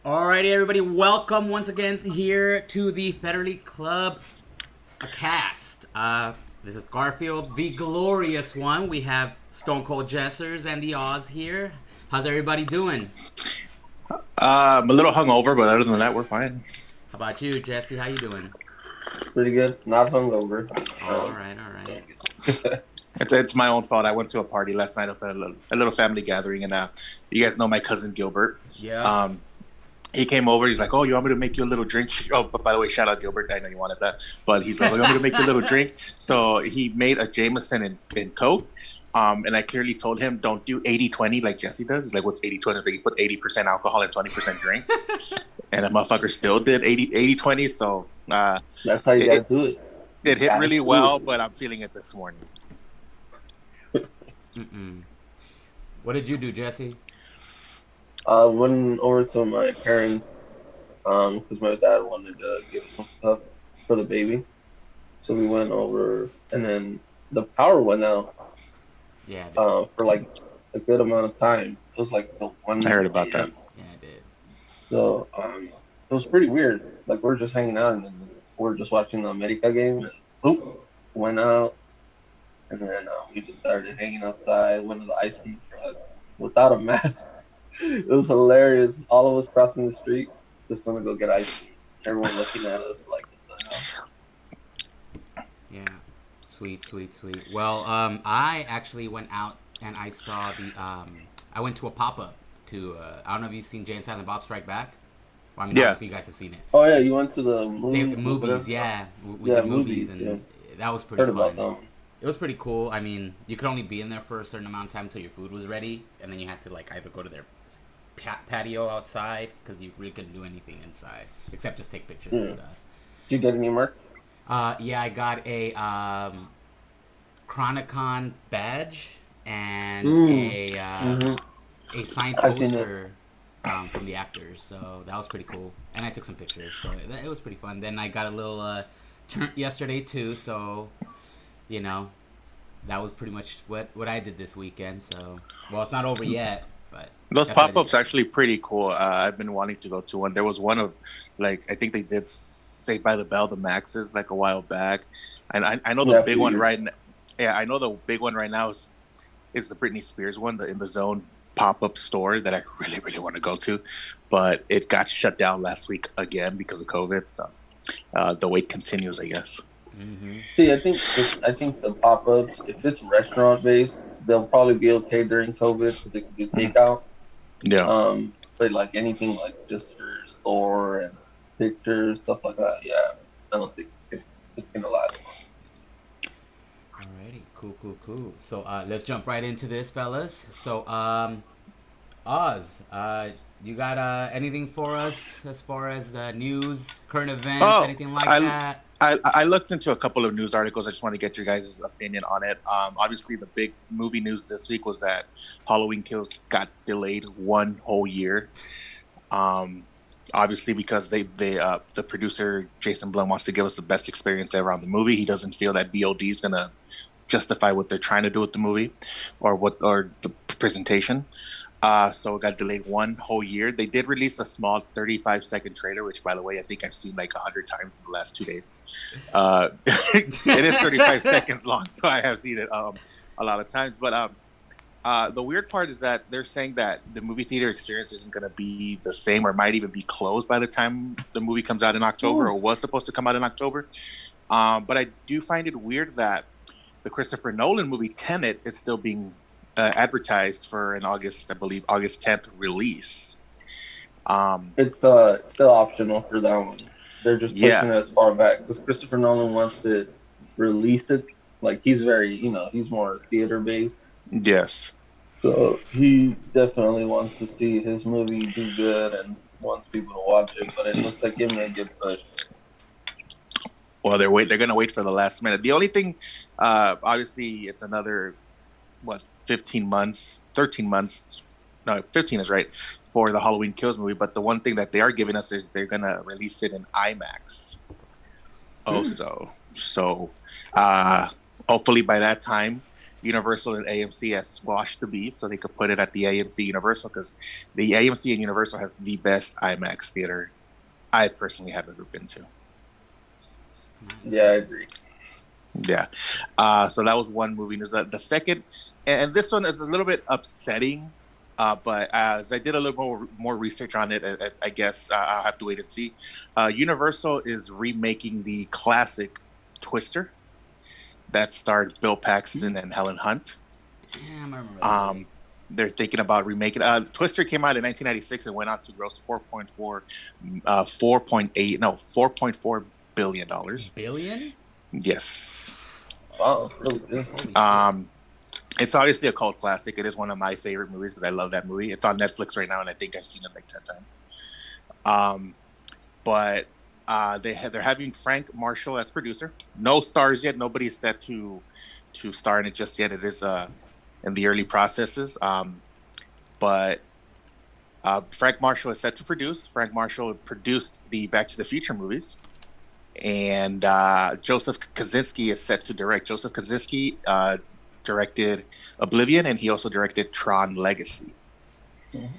Alrighty, everybody, welcome once again here to the Fetterly Club cast. This is Garfield, the glorious one. We have Stone Cold Jessers and the Oz here. How's everybody doing? I'm a little hungover, but other than that, we're fine. How about you, Jesse? How you doing? Pretty good. Not hungover. All right, all right. Doing good. It's my own fault. I went to a party last night, up at a little family gathering, and you guys know my cousin Gilbert. Yeah. Um, he came over. He's like, "Oh, you want me to make you a little drink?" Oh, but by the way, shout out Gilbert. I know you wanted that, but he's like, "Oh, you want me to make you a little drink?" So he made a Jameson and Coke. And I clearly told him, don't do 80-20 like Jesse does. He's like, what's 80-20? It's like you put 80% alcohol and 20% drink. And a motherfucker still did 80-20. So That's how you it, gotta do it. it You hit gotta really do well, it. but I'm feeling it this morning. Mm-mm. What did you do, Jesse? Went over to my parents, because my dad wanted to give some stuff for the baby. So we went over, and then the power went out, Yeah, I did. for like a good amount of time. It was like the I 1 heard about a.m. that. Yeah, I did. So it was pretty weird. Like we're just hanging out, and then we're just watching the America game, and boop, went out. And then we just started hanging outside, went to the ice cream truck without a mask. It was hilarious. All of us crossing the street, just gonna go get ice cream. Everyone looking at us like, what the hell? Yeah. Sweet, sweet, sweet. Well, I actually went out and I saw I went to a pop up to. I don't know if you've seen Jay and Silent Bob Strike Back. Well, I mean, Yeah. obviously you guys have seen it. Oh yeah, you went to the They movie, movies, whatever. yeah. We Yeah, did movies, movies. Yeah, and that was pretty heard about fun. them. It was pretty cool. I mean, you could only be in there for a certain amount of time until your food was ready, and then you had to like either go to their patio outside because you really couldn't do anything inside except just take pictures and Mm. stuff. Did you get any merch? Yeah, I got a Chronicon badge and Mm. Mm-hmm. a signed I've seen it. poster from the actors. So that was pretty cool. And I took some pictures, so it was pretty fun. Then I got a little turn yesterday too. So you know that was pretty much what I did this weekend. So well, it's not over yet, but Those that's what I pop-ups did. are actually pretty cool. I've been wanting to go to one. There was one of, like, I think they did Saved by the Bell, the Maxes, like a while back. And I know the Yeah, a big few one years. right now. Yeah, I know the big one right now is the Britney Spears one, the In the Zone pop-up store that I really, really want to go to. But it got shut down last week again because of COVID. So the wait continues, I guess. Mm-hmm. See, I think the pop-ups, if it's restaurant based, they'll probably be okay during COVID because they can do Mhm. takeout. Yeah. But like anything like just for store and pictures, stuff like that, yeah, I don't think it's gonna last long. Alrighty, cool, cool, cool. So let's jump right into this, fellas. So Oz, you got anything for us as far as news, current events, Oh, anything like I that? I looked into a couple of news articles. I just want to get your guys' opinion on it. Obviously, the big movie news this week was that Halloween Kills got delayed one whole year. Um, Obviously, because the producer Jason Blum wants to give us the best experience ever on the movie. He doesn't feel that VOD is gonna justify what they're trying to do with the movie, or the presentation. So it got delayed one whole year. They did release a small 35-second trailer, which, by the way, I think I've seen like 100 times in the last 2 days. It is 35 seconds long, so I have seen it a lot of times. But the weird part is that they're saying that the movie theater experience isn't going to be the same, or might even be closed by the time the movie comes out in October, Ooh. or was supposed to come out in October. But I do find it weird that the Christopher Nolan movie Tenet is still being advertised for an August, I believe, August 10th release. It's still optional for that one. They're just Yeah, pushing it as far back because Christopher Nolan wants to release it. Like he's very, he's more theater based. yes. So he definitely wants to see his movie do good and wants people to watch it, but it looks like it may get pushed. Well, they're going to wait for the last minute. The only thing, obviously, it's another 15 months, 13 months. No, 15 is right for the Halloween Kills movie. But the one thing that they are giving us is they're going to release it in IMAX Hmm. also. So uh, hopefully by that time, Universal and AMC has squashed the beef so they could put it at the AMC Universal, because the AMC and Universal has the best IMAX theater I personally have ever been to. Yeah, I agree. Yeah. So that was one movie news. The second, and this one is a little bit upsetting, but as I did a little more research on it, I guess I'll have to wait and see. Universal is remaking the classic Twister that starred Bill Paxton and Helen Hunt. Damn, I remember that movie. They're thinking about remaking. Twister came out in 1996 and went on to gross 4.4 billion dollars. Billion? Yes. Wow, really good. It's obviously a cult classic. It is one of my favorite movies because I love that movie. It's on Netflix right now, and I think I've seen it like 10 times. But they're having Frank Marshall as producer. No stars yet. Nobody's set to star in it just yet. It is in the early processes. But Frank Marshall is set to produce. Frank Marshall produced the Back to the Future movies. And Joseph Kosinski is set to direct. Joseph Kosinski directed Oblivion, and he also directed Tron Legacy. Good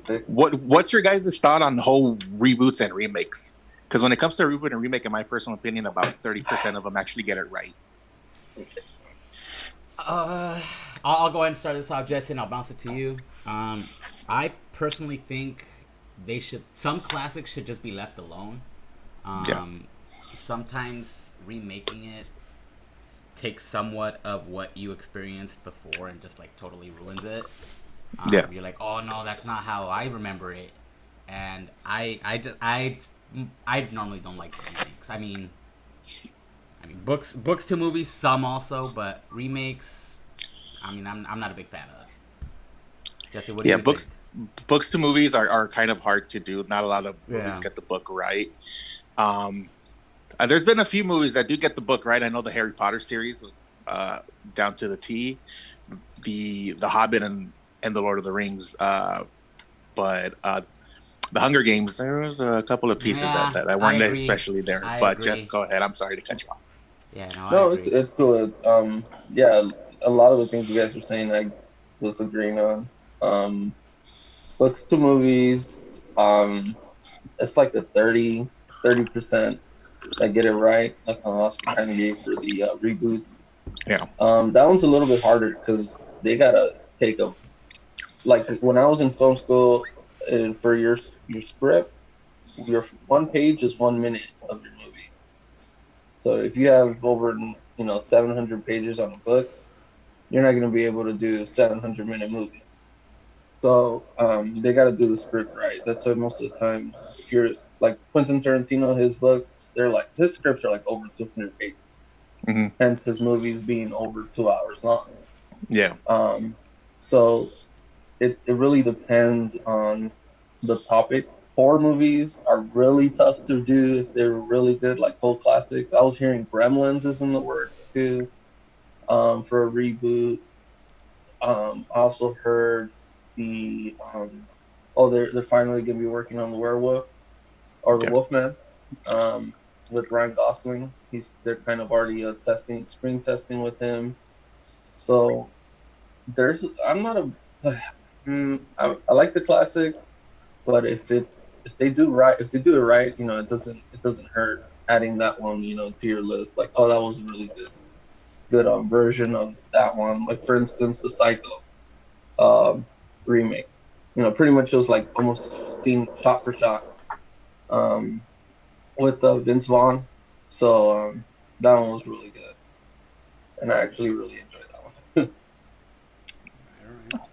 pick. What's your guys' thought on the whole reboots and remakes? Because when it comes to a reboot and remake, in my personal opinion, about 30% of them actually get it right. I'll go ahead and start this off, Jesse, and I'll bounce it to you. I personally think some classics should just be left alone. Sometimes remaking it takes somewhat of what you experienced before and just like totally ruins it. You're like, oh no, that's not how I remember it, and I normally don't like remakes. I mean books to movies, some also, but remakes, I mean, I'm not a big fan of. Jesse, what do you think? Books to movies are kind of hard to do. Not a lot of movies get the book right. There's been a few movies that do get the book right. I know the Harry Potter series was down to the T. The Hobbit and the Lord of the Rings. But the Hunger Games, there was a couple of pieces that I weren't especially there. But just go ahead. I'm sorry to cut you off. Yeah, no, it's good. Yeah, a lot of the things you guys were saying, I was agreeing on. Books to movies, it's like the 30% that get it right, like Oscar kind of gave for the reboot. Yeah. That one's a little bit harder because they gotta take like when I was in film school, for your script, your one page is 1 minute of your movie. So if you have over 700 pages on the books, you're not gonna be able to do a 700-minute movie. So they got to do the script right. That's why most of the time, if you're like Quentin Tarantino, his books, his scripts are like over 200 pages. Mm-hmm. Hence his movies being over 2 hours long. Yeah. So it really depends on the topic. Horror movies are really tough to do if they're really good, like cult classics. I was hearing Gremlins is in the works too, for a reboot. I also heard they're finally gonna be working on the Werewolf or the Wolfman, with Ryan Gosling. They're kind of already screen testing with him. So I like the classics, but if they do it right, it doesn't hurt adding that one, to your list. Like, oh, that was a really good version of that one. Like, for instance, the Psycho remake. Pretty much it was like almost seen shot for shot with Vince Vaughn. So that one was really good, and I actually really enjoyed that one.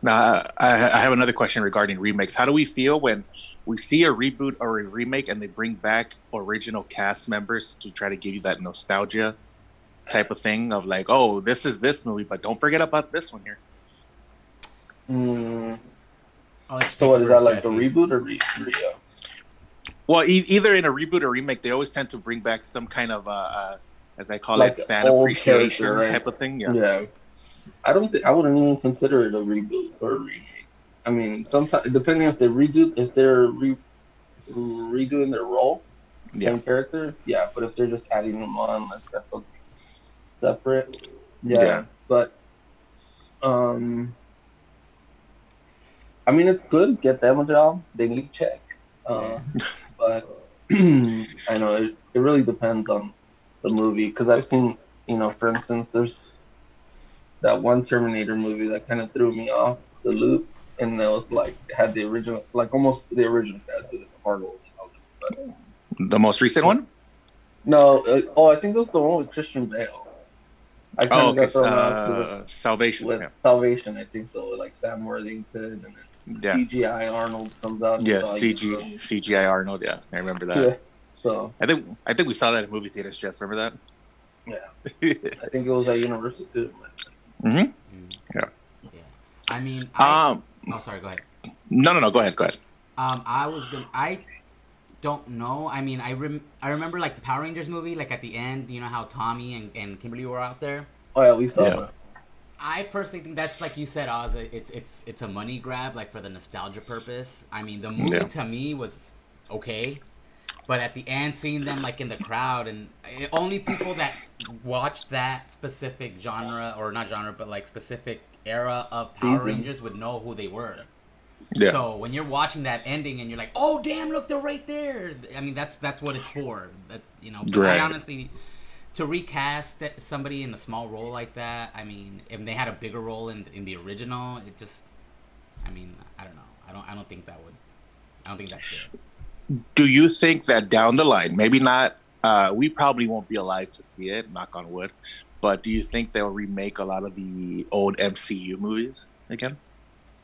Now, I have another question regarding remakes. How do we feel when we see a reboot or a remake and they bring back original cast members to try to give you that nostalgia type of thing of like, oh, this is this movie, but don't forget about this one here? So what is that, like a reboot or Well, either in a reboot or remake, they always tend to bring back some kind of as I call it, fan appreciation type of thing. Yeah. I wouldn't even consider it a reboot or a remake. I mean, sometimes depending if they're redoing their role, same character, yeah. But if they're just adding them on, like that's something separate. Yeah, but um, I mean, it's good. Get them a job. They need check. Yeah. But I know it really depends on the movie because I've seen, for instance, there's that one Terminator movie that kind of threw me off the loop, and that was like had the original, like almost the original cast of Arnold and all that. The most recent one? No, I think it was the one with Christian Bale. I kind Oh, of okay. got thrown off because Salvation. with Yeah. Salvation, I think so. Like Sam Worthington, and then Yeah. CGI Arnold comes out and he's Yeah. all young. CGI Arnold. Yeah, I remember that. Yeah. So I think we saw that in movie theaters. Jess, remember that? yeah, I think it was at Universal too. Mm-hmm. Mm. Yeah. Yeah. I mean, Um. Oh, sorry. Go ahead. No. Go ahead. Go ahead. I don't know. I mean, I remember like the Power Rangers movie, like at the end, you know how Tommy and Kimberly were out there. Oh yeah, we saw Yeah. that. I personally think that's like you said, Oz. It's a money grab, like for the nostalgia purpose. I mean, the movie Yeah. to me was okay, but at the end, seeing them like in the crowd and only people that watch that specific genre or not genre, but like specific era of Power Season. Rangers would know who they were. Yeah. So when you're watching that ending and you're like, "Oh damn, look, they're right there." I mean, that's what it's for. That But Right. I honestly, to recast somebody in a small role like that, I mean, if they had a bigger role in the original, it just, I mean, I don't know. I don't think that would. I don't think that's good. Do you think that down the line, maybe not? We probably won't be alive to see it. Knock on wood. But do you think they'll remake a lot of the old MCU movies again?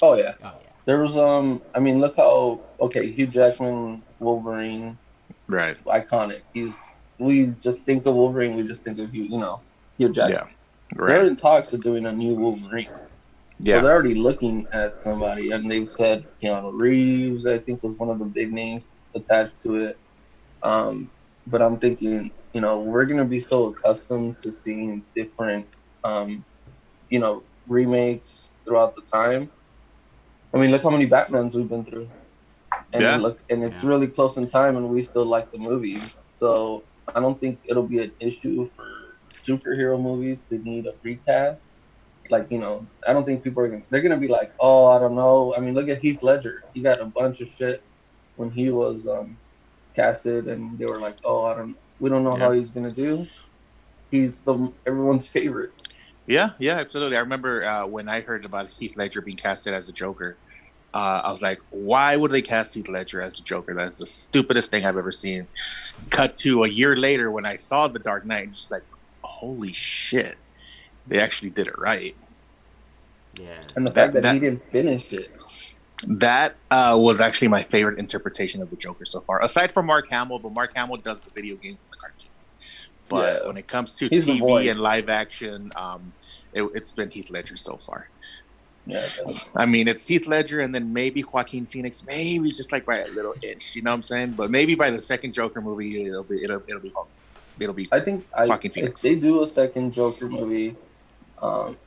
Oh yeah. Oh yeah. There was I mean, look how Hugh Jackman Wolverine, Right. iconic. We just think of Wolverine, we just think of Hugh Jackman. Yeah. They're Right. in talks of doing a new Wolverine. So Yeah. they're already looking at somebody, and they've said Keanu Reeves, I think, was one of the big names attached to it. But I'm thinking, we're gonna be so accustomed to seeing different, remakes throughout the time. I mean, look how many Batmans we've been through, and Yeah. it's Yeah. really close in time, and we still like the movies. So I don't think it'll be an issue for superhero movies to need a recast. Like, I don't think people they're gonna be like, oh, I don't know. I mean, look at Heath Ledger. He got a bunch of shit when he was casted, and they were like, oh, we don't know Yeah. how he's gonna do. He's everyone's favorite. Yeah. Yeah. Absolutely. I remember when I heard about Heath Ledger being casted as the Joker. I was like, why would they cast Heath Ledger as the Joker? That's the stupidest thing I've ever seen. Cut to a year later when I saw The Dark Knight, and just like, holy shit, they actually did it right. Yeah. And the fact that he didn't finish it. That was actually my favorite interpretation of the Joker so far, aside from Mark Hamill. But Mark Hamill does the video games and the cartoons. But when it comes to He's the voice. TV and live action, it's been Heath Ledger so far. Yeah. I mean, it's Heath Ledger and then maybe Joaquin Phoenix, maybe just like by a little inch. You know what I'm saying? But maybe by the second Joker movie, it'll be. I think Joaquin Phoenix. If they do a second Joker movie,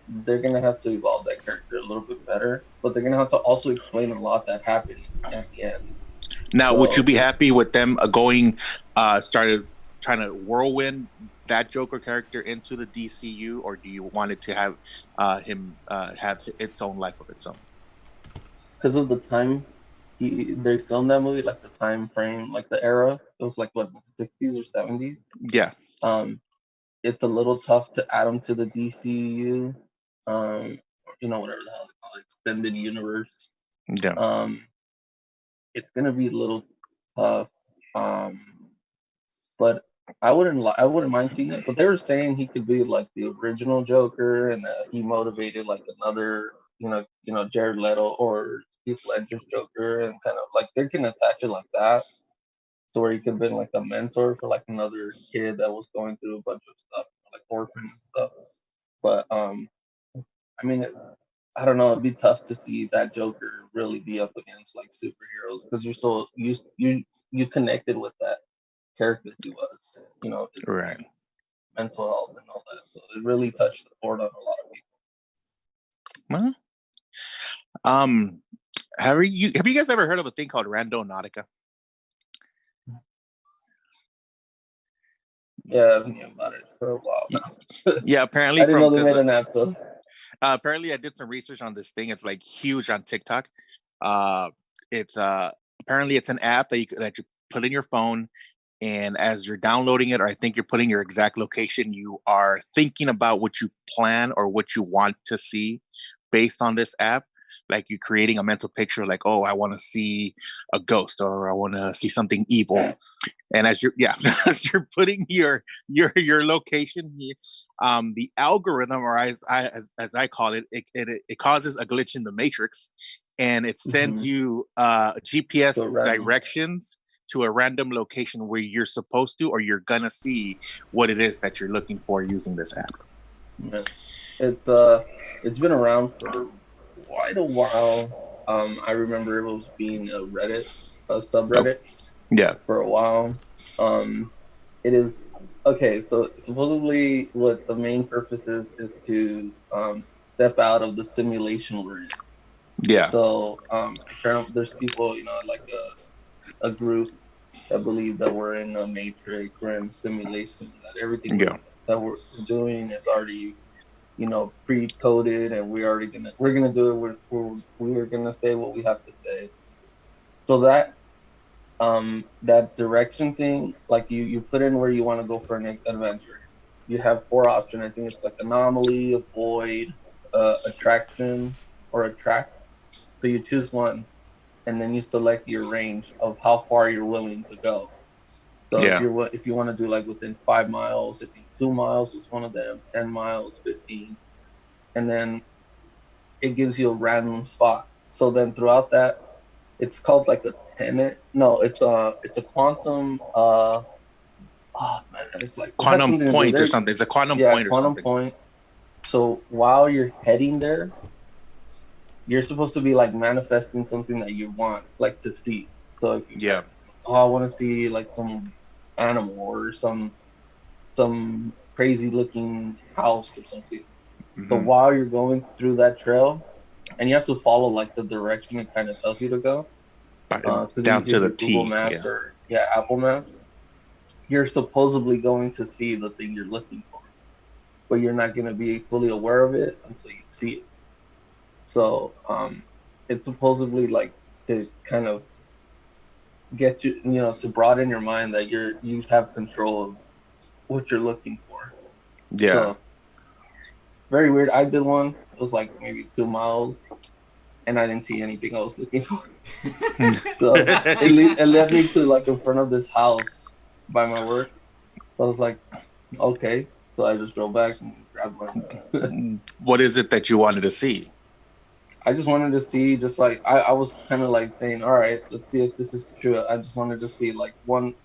they're gonna have to evolve that character a little bit better, but they're gonna have to also explain a lot that happened at the end. Now, would you be happy with them started trying to whirlwind that Joker character into the DCU, or do you want it to have him have its own life of its own? Because of the time they filmed that movie, like the time frame, like the era, it was like what, the 60s or 70s. Yeah. It's a little tough to add him to the DCU. Whatever the hell it's called, extended universe. Yeah. It's gonna be a little tough. But I wouldn't mind seeing it. But they were saying he could be like the original Joker, and that he motivated like another, Jared Leto or Heath Ledger's Joker, and kind of like they can attach it like that, so where he could have been like a mentor for like another kid that was going through a bunch of stuff, like orphan stuff. But I mean, I don't know. It'd be tough to see that Joker really be up against like superheroes because you're so you connected with that character he was, Right. mental health and all that. So it really touched the board on a lot of people. Well, have you guys ever heard of a thing called Randonautica? Yeah, I've known about it for a while now. Yeah, apparently I didn't from know they because made an app though. apparently I did some research on this thing. It's like huge on TikTok. Uh, it's apparently it's an app that you put in your phone, and as you're downloading it, or I think you're putting your exact location, you are thinking about what you plan or what you want to see based on this app. Like you're creating a mental picture, like, oh, I want to see a ghost, or I want to see something evil. And as you're as you're putting your location, the algorithm, or as I call it, it causes a glitch in the matrix, and it sends you GPS So random. directions to a random location where you're supposed to, or you're gonna see what it is that you're looking for using this app. Yeah. It's been around for quite a while. I remember it was being a Oh, subreddit yeah, for a while. Um, it is okay. So supposedly, what the main purpose is to step out of the simulation we're in. yeah, So apparently, there's people, like a group that believe that we're in a matrix, we're in simulation, that everything yeah, we're doing is already pre-coded, and we're gonna do it. We're gonna say what we have to say. So that direction thing, like you put in where you want to go for an adventure. You have four options. I think it's like anomaly, avoid, attraction, or attract. So you choose one, and then you select your range of how far you're willing to go. So yeah, if you want to do like within 5 miles, I think 2 miles was one of them, 10 miles, 15, and then it gives you a random spot. So then throughout that, it's called like a tenant. No, it's a quantum. Oh man, it's like it has quantum something to do points or there. something. It's a quantum Yeah, point or quantum something. point. So while you're heading there, you're supposed to be like manifesting something that you want, like to see. So if you Yeah, I want to see like some animal or some crazy looking house or something. So hmm, while you're going through that trail, and you have to follow like the direction it kind of tells you to go, because you down use to the your Google T. Maps Yeah, or Apple Maps, you're supposedly going to see the thing you're looking for, but you're not going to be fully aware of it until you see it. So it's supposedly like to kind of get you, to broaden your mind that you have control of what you're looking for. yeah. So very weird. I did one. It was like maybe 2 miles, and I didn't see anything I was looking for. So it led me to like in front of this house by my work. So I was like, okay. So I just drove back and grabbed one. What is it that you wanted to see? I just wanted to see, just like I was kind of like saying, all right, let's see if this is true. I just wanted to see like one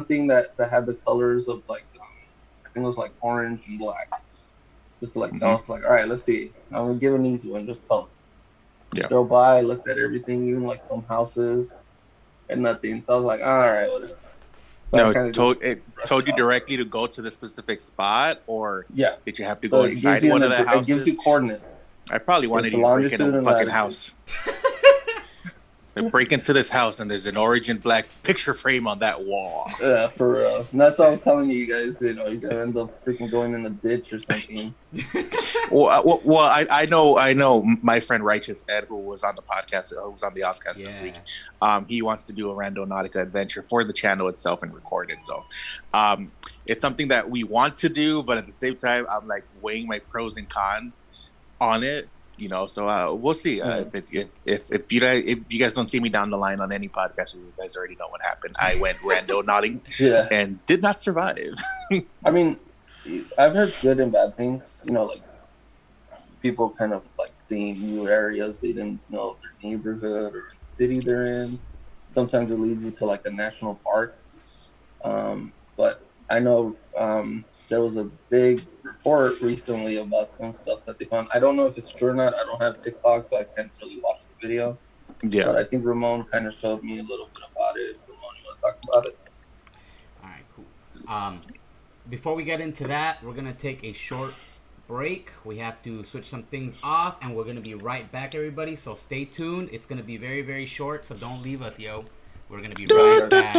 thing that had the colors of like I think it was like orange and black. Just like I Hmm. was like, all right, let's see. I'm gonna give an easy one, just color. Yeah. Drove by, looked at everything, even like some houses and nothing. So I was like, all right, whatever. So I No, kind of just it brushed told it you off. directly to go to the specific spot, or Yeah. did you have to So go it gives inside you one of the it gives houses? you coordinates. I probably wanted It's you to break in longitude a and fucking latitude. house. They break into this house and there's an origin black picture frame on that wall. Yeah, for real. And that's what I was telling you guys. You're gonna end up freaking going in a ditch or something. I know. My friend Righteous Ed, who was on the podcast, who was on the Oscast this week, Yeah. he wants to do a Randonautica adventure for the channel itself and record it. So, it's something that we want to do, but at the same time, I'm like weighing my pros and cons on it. So we'll see. If you guys don't see me down the line on any podcast, you guys already know what happened. I went rando nodding Yeah. and did not survive. I mean, I've heard good and bad things. Like people kind of like seeing new areas they didn't know their neighborhood or the city they're in. Sometimes it leads you to like a national park. But I know there was a big report recently about some stuff that they found. I don't know if it's true or not. I don't have TikTok, so I can't really watch the video. Yeah. But I think Ramon kind of showed me a little bit about it. Ramon, you want to talk about it? All right, cool. Before we get into that, we're gonna take a short break. We have to switch some things off, and we're gonna be right back, everybody. So stay tuned. It's gonna be very, very short, so don't leave us, yo. We're gonna be right back.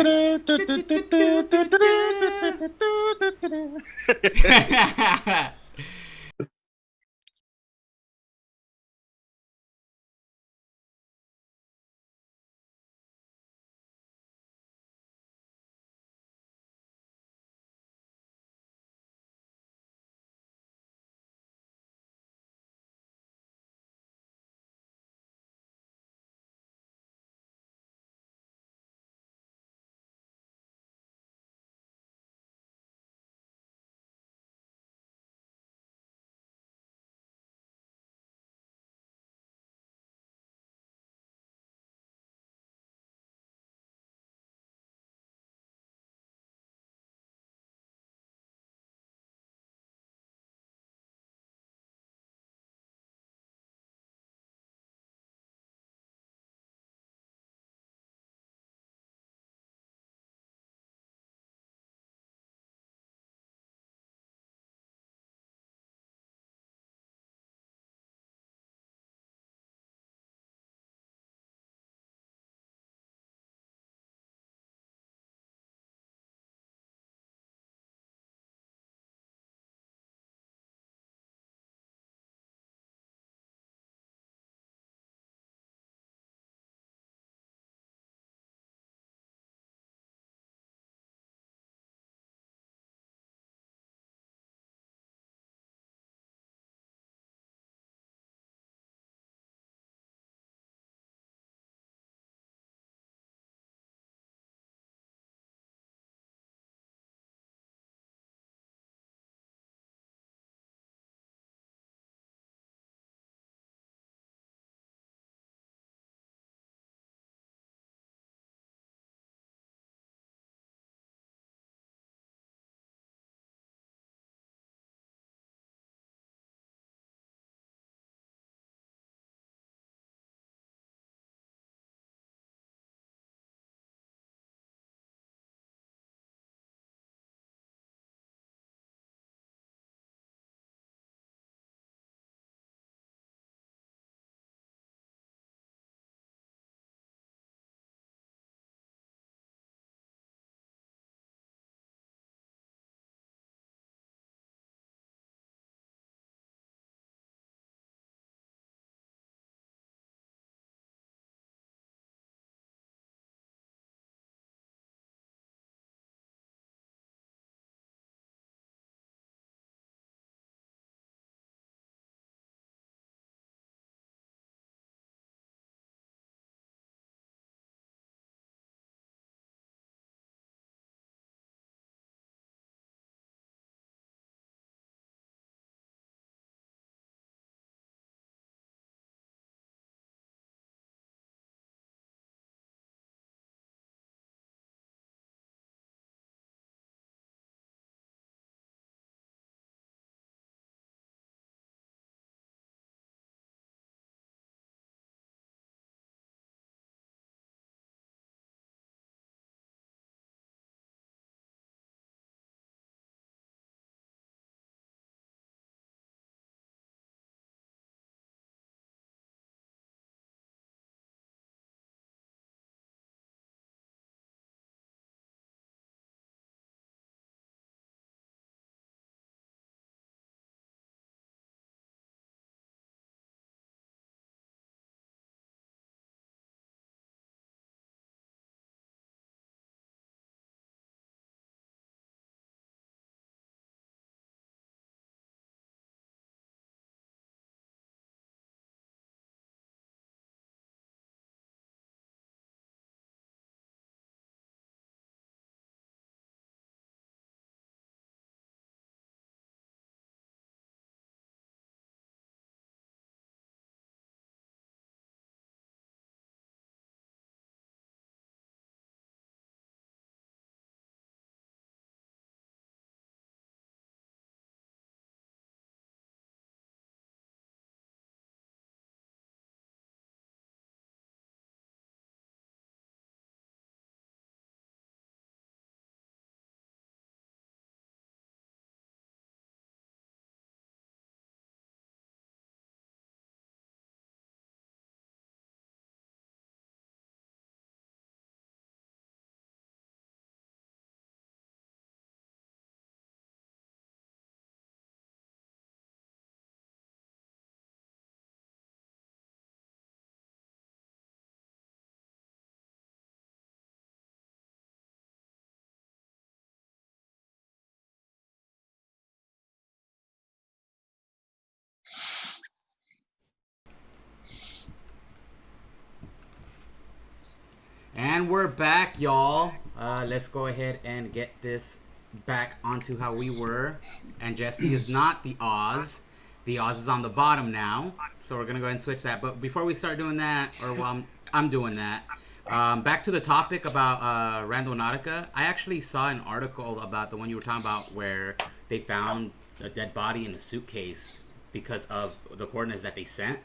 And we're back, y'all. Let's go ahead and get this back onto how we were. And Jesse is not the Oz. The Oz is on the bottom now. So we're going to go ahead and switch that. But before we start doing that, or while I'm doing that, back to the topic about Randonautica. I actually saw an article about the one you were talking about where they found a dead body in a suitcase because of the coordinates that they sent.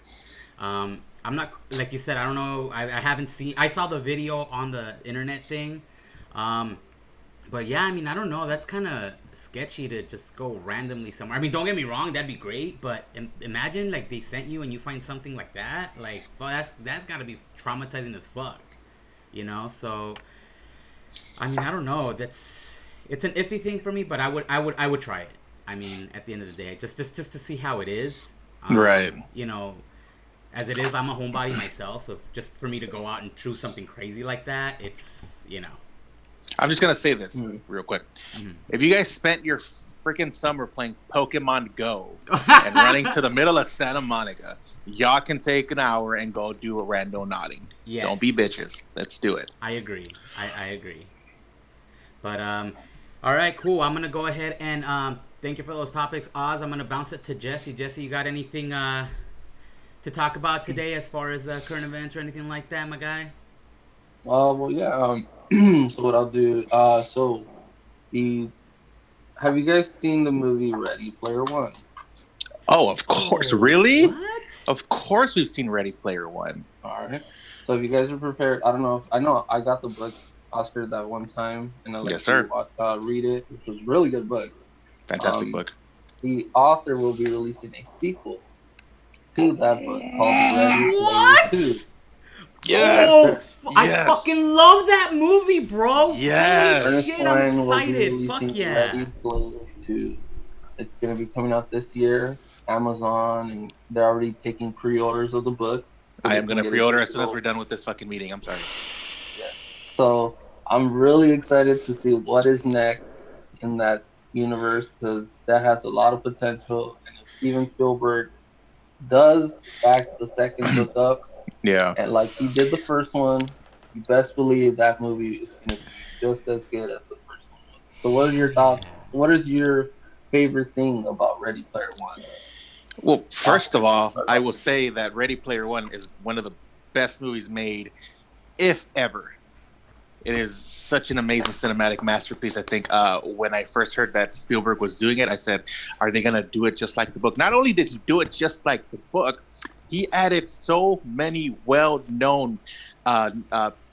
I'm not, like you said, I don't know. I haven't seen. I saw the video on the internet thing. But yeah, I mean, I don't know. That's kind of sketchy to just go randomly somewhere. I mean, don't get me wrong, that'd be great. But imagine like they sent you and you find something like that. Like, well, that's got to be traumatizing as fuck. You know. So, I mean, I don't know. It's an iffy thing for me. But I would try it. I mean, at the end of the day, just to see how it is. Right. You know. As it is, I'm a homebody myself, so just for me to go out and do something crazy like that, it's, you know. I'm just going to say this real quick. Mm-hmm. If you guys spent your freaking summer playing Pokemon Go and running to the middle of Santa Monica, y'all can take an hour and go do a rando nodding. Yes. Don't be bitches. Let's do it. I agree. I agree. But, all right, cool. I'm going to go ahead and thank you for those topics. Oz, I'm going to bounce it to Jesse. Jesse, you got anything to talk about today as far as current events or anything like that, my guy? Well, yeah. So what I'll do. Have you guys seen the movie Ready Player One? Oh, of course. Really? What? Of course we've seen Ready Player One. All right. So if you guys are prepared, I know I got the book Oscar that one time, and I yes, sir. Read it, which was a really good book. Fantastic book. The author will be releasing a sequel to that book called Ready Player 2. Yes. Oh, I fucking love that movie, bro. Yes. Shit, I'm excited. Fuck yeah. Ready Player 2. It's going to be coming out this year. Amazon, and they're already taking pre-orders of the book. I am going to pre-order as soon as we're done with this fucking meeting. I'm sorry. Yeah. So I'm really excited to see what is next in that universe, because that has a lot of potential. And if Steven Spielberg does back the second book up, and like he did the first one, you best believe that movie is going to be just as good as the first one. So what are your thoughts? What is your favorite thing about Ready Player One? Well, first of all, I will say that Ready Player One is one of the best movies made, if ever. It is such an amazing cinematic masterpiece. I think when I first heard that Spielberg was doing it, I said, are they going to do it just like the book? Not only did he do it just like the book, he added so many well-known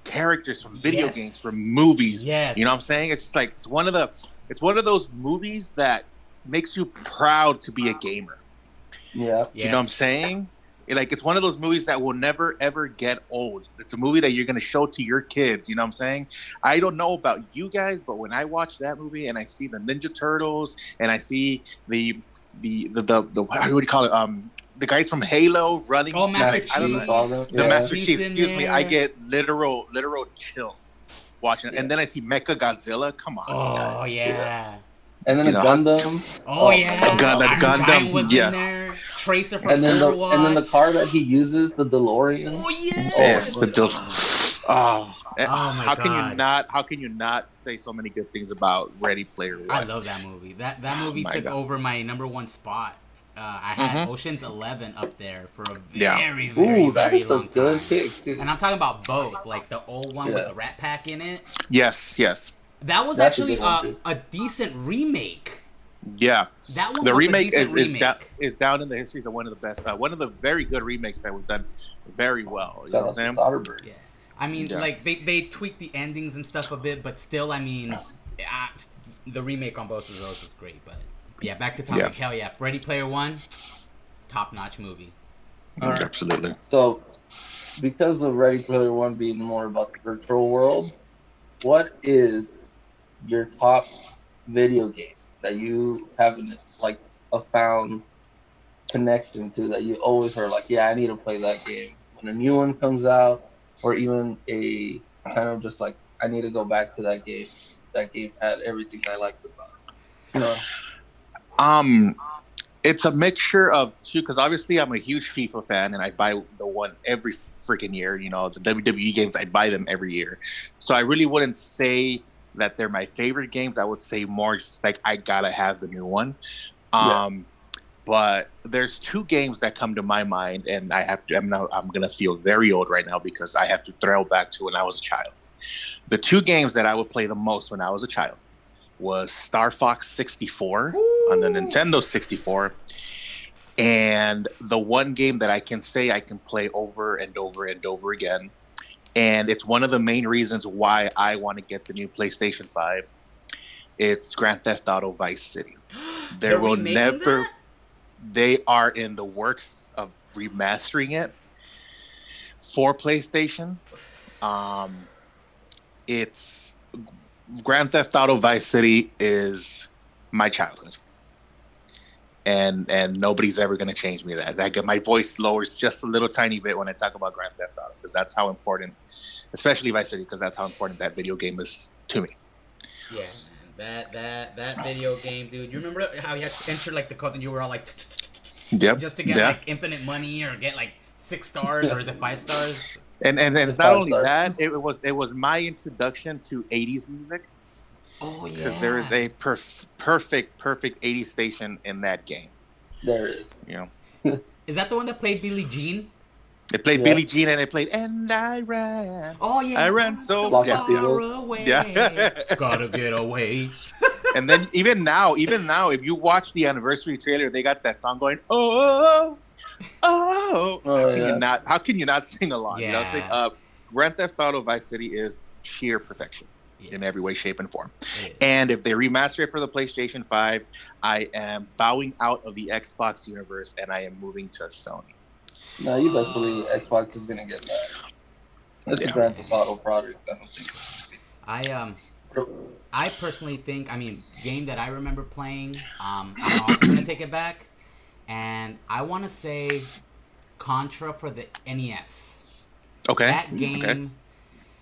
characters from video games, from movies. Yes. You know what I'm saying? It's just like it's one of those movies that makes you proud to be a gamer. Yeah. You know what I'm saying? It's one of those movies that will never, ever get old. It's a movie that you're going to show to your kids. You know what I'm saying? I don't know about you guys, but when I watch that movie and I see the Ninja Turtles and I see the how do you call it? The guys from Halo running. Oh, Master Chief. I don't know. The Master Chief, excuse me. I get literal chills watching it. And then I see Mecha Godzilla. Come on, guys. Oh, yeah. And then Gundam. Oh, yeah. Gundam. Was in there. Tracer from Overwatch. And then the car that he uses, the DeLorean. Oh, yeah. Yes, the DeLorean. Oh my God. How can you not say so many good things about Ready Player One? I love that movie. That movie took over my number one spot. I had Ocean's 11 up there for a very, very long time. Pick, and I'm talking about both, like the old one with the Rat Pack in it. Yes. That was actually a decent remake. Yeah, that one. The remake is down in the histories of one of the best, one of the very good remakes that was done very well. You know what I'm saying? Yeah, I mean, like they tweaked the endings and stuff a bit, but still, I mean, the remake on both of those was great. But yeah, back to topic. Yeah. Hell yeah, Ready Player One, top-notch movie. Right. Absolutely. So, because of Ready Player One being more about the virtual world, what is your top video game that you haven't like a found connection to, that you always heard like, yeah, I need to play that game when a new one comes out, or even a kind of just like, I need to go back to that game. That game had everything I liked about it. You know? It's a mixture of two, because obviously I'm a huge FIFA fan and I buy the one every freaking year. You know, the WWE games, I buy them every year. So I really wouldn't say that they're my favorite games. I would say more just like I gotta have the new one. Yeah. But there's two games that come to my mind, and I have to. I'm gonna feel very old right now because I have to throw back to when I was a child. The two games that I would play the most when I was a child was Star Fox 64 on the Nintendo 64, and the one game that I can say I can play over and over and over again, and it's one of the main reasons why I want to get the new PlayStation 5. It's Grand Theft Auto Vice City. There will never. That? They are in the works of remastering it for PlayStation. It's Grand Theft Auto Vice City is my childhood, and nobody's ever going to change me that. My voice lowers just a little tiny bit when I talk about Grand Theft Auto because that's how important, especially Vice City, because that's how important that video game is to me. Yeah. That video game, dude. You remember how you had to enter like the codes and you were all like, yep, just to get like infinite money or get like 6 stars or is it 5 stars? And not only that, it was my introduction to 80s music. Oh yeah. Because there is a perfect 80s station in that game. There is. You know. Is that the one that played Billie Jean? It played Billie Jean and it played And I Ran. Oh yeah. I ran so far away. Yeah. Gotta get away. And then even now, if you watch the anniversary trailer, they got that song going, oh. How can you not sing along? Yeah. You know what I'm saying? Grand Theft Auto Vice City is sheer perfection in every way, shape, and form. And if they remaster it for the PlayStation 5, I am bowing out of the Xbox universe and I am moving to Sony. No, you best believe Xbox is gonna get that. It's a Grand Theft Auto product. I personally think, game that I remember playing, I'm also gonna take it back, and I want to say Contra for the NES. Okay. That game,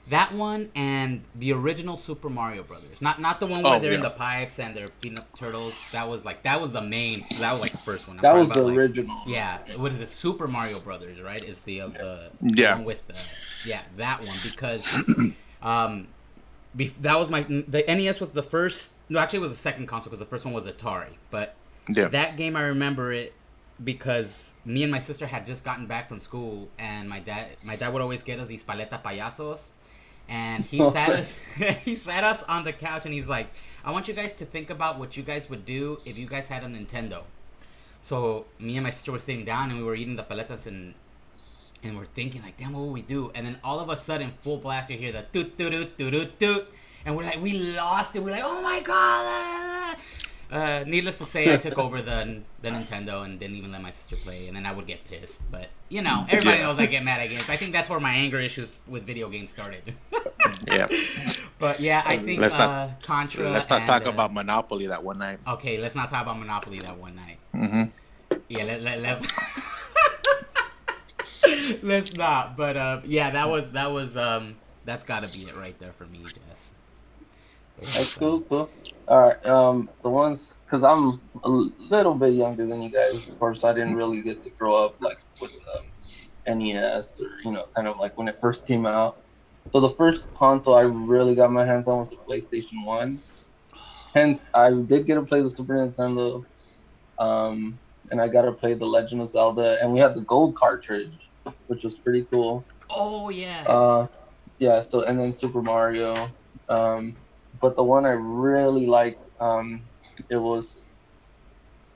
that one, and the original Super Mario Brothers. Not the one where they're in the pipes and they're peanut turtles. That was the main. That was like the first one. That was the original. Yeah. What is it? Super Mario Brothers, right? Is the one with that one because that was the NES was the first. No, actually, it was the second console because the first one was Atari. But that game, I remember it because me and my sister had just gotten back from school, and my dad would always get us these paleta payasos. And he sat us on the couch and he's like, I want you guys to think about what you guys would do if you guys had a Nintendo. So me and my sister were sitting down and we were eating the paletas and we're thinking like, damn, what would we do? And then all of a sudden, full blast, you hear the toot toot toot toot toot toot, and we're like, we lost it. We're like, oh my god. Needless to say, I took over the Nintendo and didn't even let my sister play, and then I would get pissed. But everybody knows I get mad at games. I think that's where my anger issues with video games started. Yeah. But I think Contra. Let's not talk about Monopoly that one night. Okay, let's not talk about Monopoly that one night. Mm-hmm. Yeah, let's. Let's not. But that was that's got to be it right there for me, Jess. That's cool. All right, the ones, because I'm a little bit younger than you guys, of course, I didn't really get to grow up like with NES or kind of like when it first came out. So the first console I really got my hands on was the PlayStation 1. Hence, I did get to play the Super Nintendo, and I got to play The Legend of Zelda, and we had the gold cartridge, which was pretty cool. Oh yeah. So and then Super Mario. But the one I really liked, it was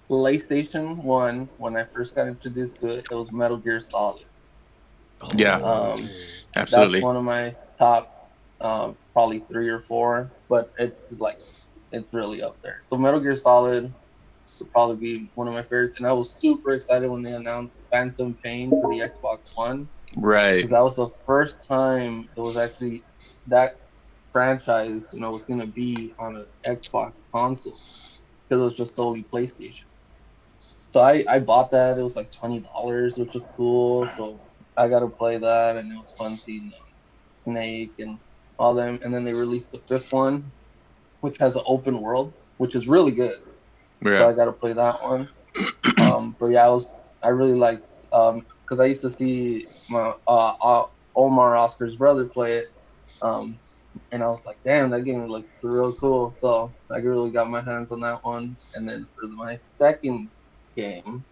PlayStation 1. When I first got introduced to it, it was Metal Gear Solid. Yeah, absolutely. That's one of my top, probably 3 or 4, but it's really up there. So Metal Gear Solid would probably be one of my favorites, and I was super excited when they announced Phantom Pain for the Xbox One. Right. Because that was the first time it was actually that franchise, was going to be on an Xbox console, because it was just solely PlayStation. So I bought that. It was like $20, which was cool. So I got to play that, and it was fun seeing Snake and all them. And then they released the 5th one, which has an open world, which is really good. Yeah. So I got to play that one. But yeah, I really liked because I used to see my Omar Oscar's brother play it, um, and I was like, damn, that game looked real cool. So I really got my hands on that one. And then for my second game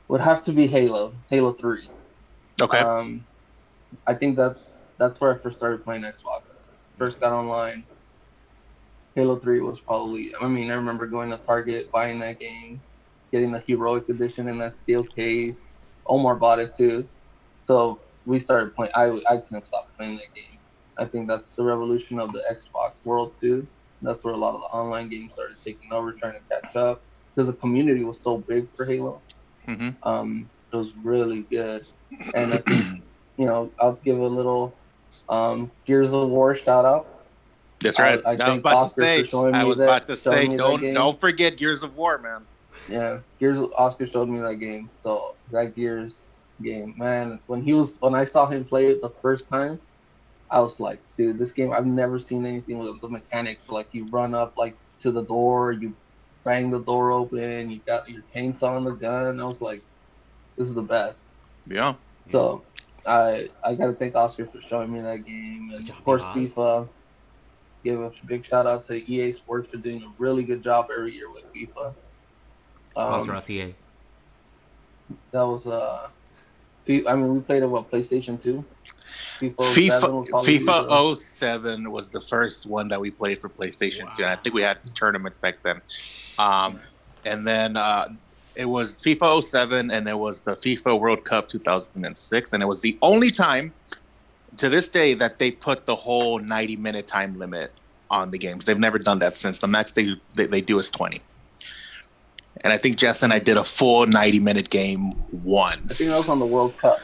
would have to be Halo 3. Okay. Um, I think that's where I first started playing Xbox. First got online. Halo 3 was probably. I mean, I remember going to Target, buying that game, getting the Heroic Edition in that steel case. Omar bought it too. So we started playing. I couldn't stop playing that game. I think that's the revolution of the Xbox world too. That's where a lot of the online games started taking over, trying to catch up because the community was so big for Halo. Mm-hmm. It was really good, and I think I'll give a little Gears of War shout out. That's right. I thank Oscar for showing me that game. Don't forget Gears of War, man. Yeah, Oscar showed me that game. So that Gears game, man, when I saw him play it the first time, I was like, dude, this game, I've never seen anything with the mechanics. Like you run up like to the door, you bang the door open, you got your chainsaw on the gun. I was like, this is the best. Yeah. So I gotta thank Oscar for showing me that game, and of course FIFA. Give a big shout out to EA Sports for doing a really good job every year with FIFA. Sponsor us, EA. That was I mean, we played it PlayStation 2. FIFA 07 was the first one that we played for PlayStation 2. And I think we had tournaments back then. And then it was FIFA 07, and it was the FIFA World Cup 2006, and it was the only time to this day that they put the whole 90-minute time limit on the games. They've never done that since. The max they do is 20. And I think Jess and I did a full 90-minute game once. I think that was on the World Cup.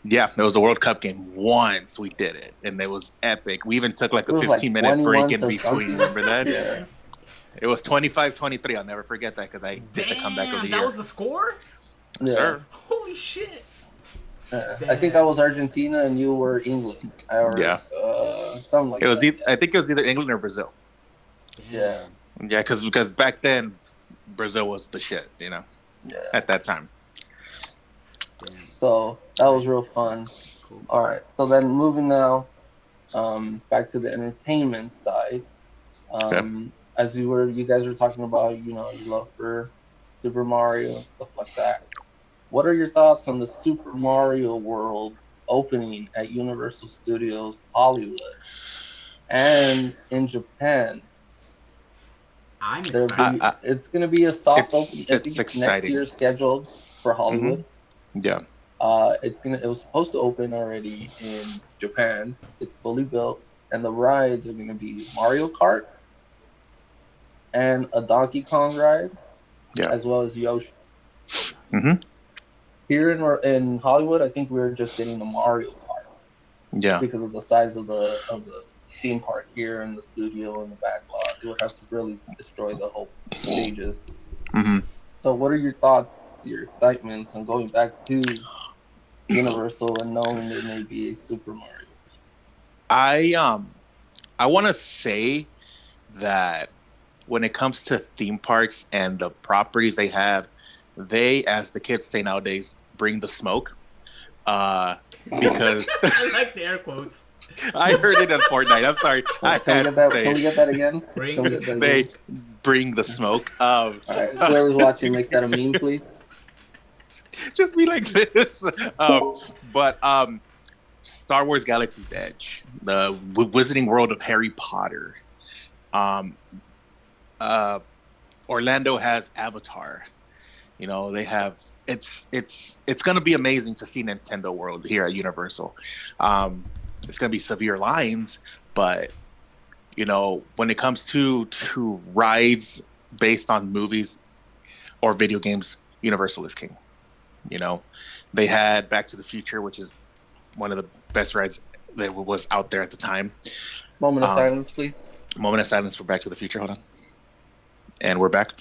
Yeah, it was a World Cup game once. We did it, and it was epic. We even took like a 15-minute break in between. Remember that? Yeah. It was 25-23. I'll never forget that because I did the comeback of the year. That was the score? Yeah. Sure. Holy shit. I think I was Argentina and you were England. Something like that. I think it was either England or Brazil. Yeah. Yeah, because back then Brazil was the shit, at that time. So that was real fun. Cool. All right. So then moving now, back to the entertainment side. As you guys were talking about, your love for Super Mario and stuff like that. What are your thoughts on the Super Mario World opening at Universal Studios Hollywood and in Japan? I'm excited. It's going to be a soft opening. It's exciting. Next year scheduled for Hollywood. Mm-hmm. Yeah. It was supposed to open already in Japan. It's fully built, and the rides are going to be Mario Kart and a Donkey Kong ride, as well as Yoshi. Mm-hmm. Here in Hollywood, I think we're just getting the Mario Kart. Yeah. Because of the size of the theme park here in the studio and the back lot, it would have to really destroy the whole stages. Mm-hmm. So, what are your thoughts, your excitements on going back to Universal and knowing there may be a Super Mario? I want to say that when it comes to theme parks and the properties they have, they, as the kids say nowadays, bring the smoke. Because I like the air quotes. I heard it on Fortnite. I'm sorry. Can we get that again? They bring the smoke. All right. Whoever's watching, make that a meme, please. Just be like this. But Star Wars Galaxy's Edge, the Wizarding World of Harry Potter. Orlando has Avatar. They have. It's going to be amazing to see Nintendo World here at Universal. It's going to be severe lines, but when it comes to rides based on movies or video games, Universal is king. They had Back to the Future, which is one of the best rides that was out there at the time. Moment of silence, please. Moment of silence for Back to the Future. Hold on. And we're back.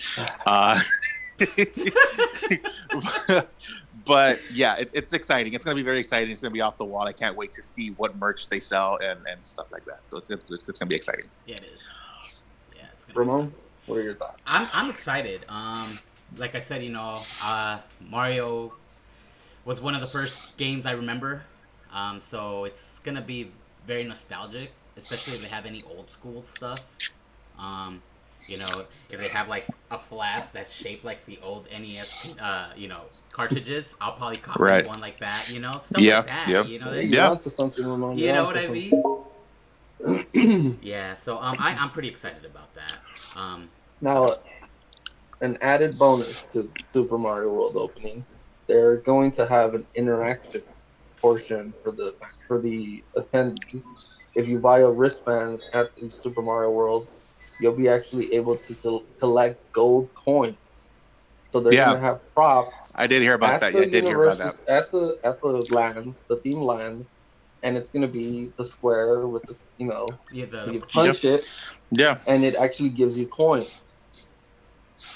But yeah, it's exciting. It's going to be very exciting. It's going to be off the wall. I can't wait to see what merch they sell and stuff like that. So it's going to be exciting. Yeah, it is. Yeah, it's Ramon, what are your thoughts? I'm excited. like I said, Mario was one of the first games I remember. So it's gonna be very nostalgic, especially if they have any old school stuff. Um, if they have like a flask that's shaped like the old NES, cartridges, I'll probably copy Right. one like that. Stuff Yeah, like that. yeah. You're onto something, Ramon. You You're know what onto I something. mean? Yeah. So I'm pretty excited about that. Now, an added bonus to Super Mario World opening, they're going to have an interaction portion for the attendees. If you buy a wristband at the Super Mario World, you'll be actually able to collect gold coins. So they're Yeah. gonna have props I did hear about at that. the Yeah, I did hear about that. universes at the land, the theme land, and it's gonna be the square with the you punch it, Yeah. and it actually gives you coins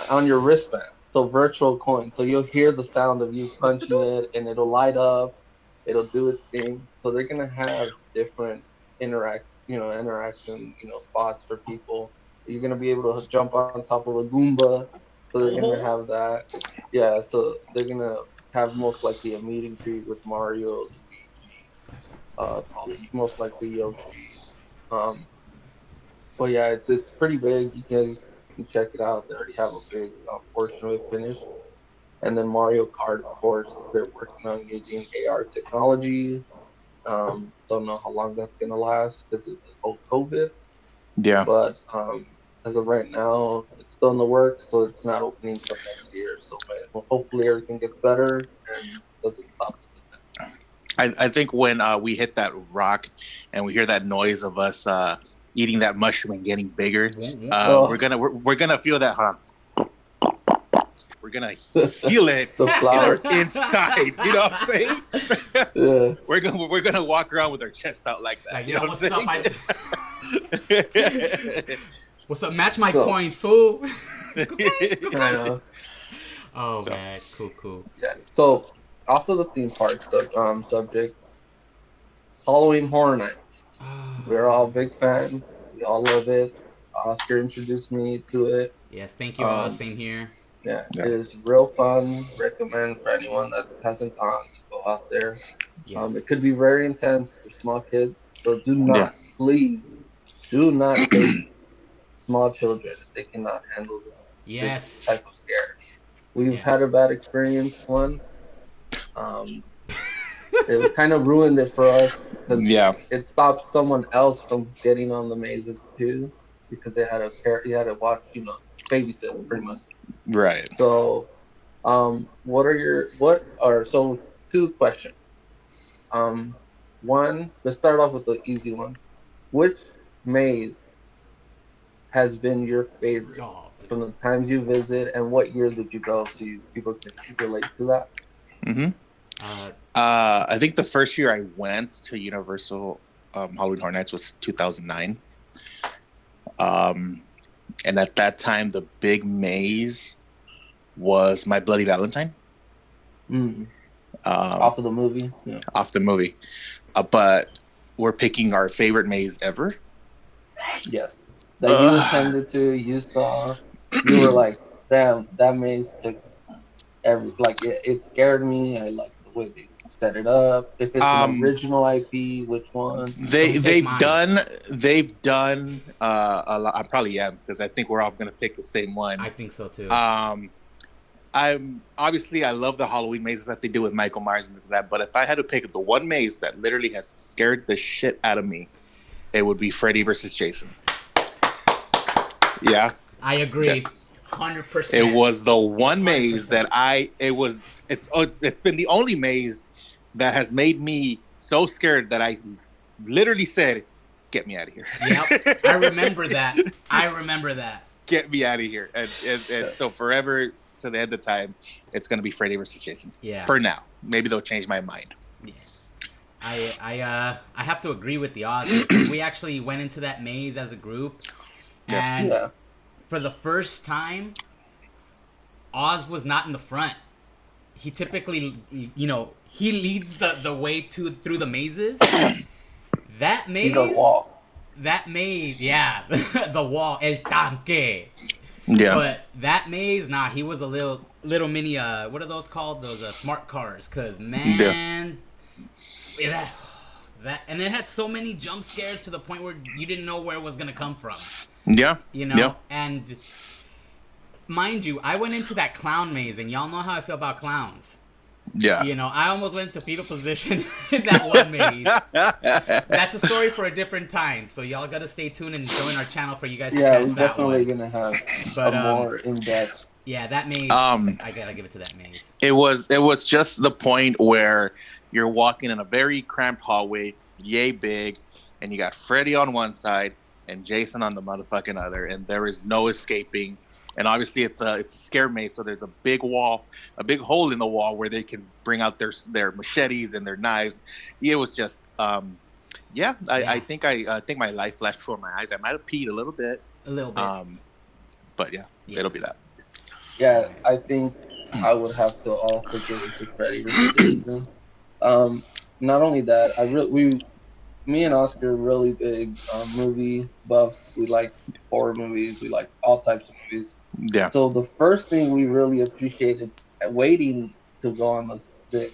on your wristband. So virtual coins. So you'll hear the sound of you punching it, and it'll light up. It'll do its thing. So they're gonna have different interaction, spots for people. You're gonna be able to jump on top of a Goomba. So they're gonna have that. Yeah. So they're gonna have most likely a meet and greet with Mario, Luigi, most likely Yoshi. But yeah, it's pretty big. You guys can check it out. They already have a big portion of it finished. And then Mario Kart, of course, they're working on using AR technology. Don't know how long that's gonna last because of the whole COVID. Yeah. But as of right now, it's still in the works, so it's not opening until next year. So hopefully everything gets better and doesn't stop. I think when we hit that rock and we hear that noise of us eating that mushroom and getting bigger, we're gonna feel that, huh? We're gonna feel it in our insides. You know what I'm saying? Yeah. We're gonna walk around with our chest out like that. You know what I'm saying? What's up? Match my coin, fool. I know. Oh man, cool. Yeah. So off of the theme park subject, Halloween Horror Nights. We're all big fans. We all love it. Oscar introduced me to it. Yes, thank you all. Same here. Yeah, it is real fun. Recommend for anyone that hasn't gone to go out there. Yes. It could be very intense for small kids, so please, do not take small children if they cannot handle this type of scare. We've had a bad experience once. It kind of ruined it for us because it stopped someone else from getting on the mazes too because they had to watch, babysit pretty much. Right. So, so 2 questions. One, let's start off with the easy one. Which maze has been your favorite from the times you visit, and what year did you go so people can relate to that? Mm-hmm. I think the first year I went to Universal Halloween Horror Nights was 2009. And at that time, the big maze was My Bloody Valentine. Off of the movie? Yeah. Off the movie. But we're picking our favorite maze ever. Yes. That you intended to, you saw, you were like, damn, that maze took it scared me. I like the way they set it up. If it's an original IP, which one? They've done a lot. I probably am because I think we're all gonna pick the same one. I think so too. I love the Halloween mazes that they do with Michael Myers and this and that. But if I had to pick the one maze that literally has scared the shit out of me, it would be Freddy versus Jason. Yeah, I agree. 100%. It was the one maze that it's been the only maze that has made me so scared that I literally said, "Get me out of here." Yep, I remember that. Get me out of here. And so forever to the end of time, it's going to be Freddy versus Jason. Yeah. For now. Maybe they'll change my mind. Yeah. I have to agree with the Oz. We actually went into that maze as a group, and for the first time, Oz was not in the front. He typically, he leads the way through the mazes. That maze, the wall, the wall, el tanque. Yeah. But that maze, nah, he was a little mini. What are those called? Those smart cars. Cause man, that and it had so many jump scares to the point where you didn't know where it was gonna come from. Yeah. You Yeah. know, and mind you, I went into that clown maze, and y'all know how I feel about clowns. Yeah. You know, I almost went into fetal position in that one maze. That's a story for a different time, so y'all gotta stay tuned and join our channel for you guys to Yeah, catch we're that definitely one. gonna have But a more in-depth. yeah, that maze, I gotta give it to that maze. It was just the point where you're walking in a very cramped hallway, yay big, and you got Freddy on one side and Jason on the motherfucking other, and there is no escaping. And obviously, it's a scare maze, so there's a big wall, a big hole in the wall where they can bring out their machetes and their knives. It was just, I think my life flashed before my eyes. I might have peed a little bit, but yeah, it'll be that. Yeah, I think I would have to also give it to Freddy versus Jason. Not only that, me and Oscar are really big movie buffs. We like horror movies. We like all types of movies. Yeah. So the first thing we really appreciated waiting to go on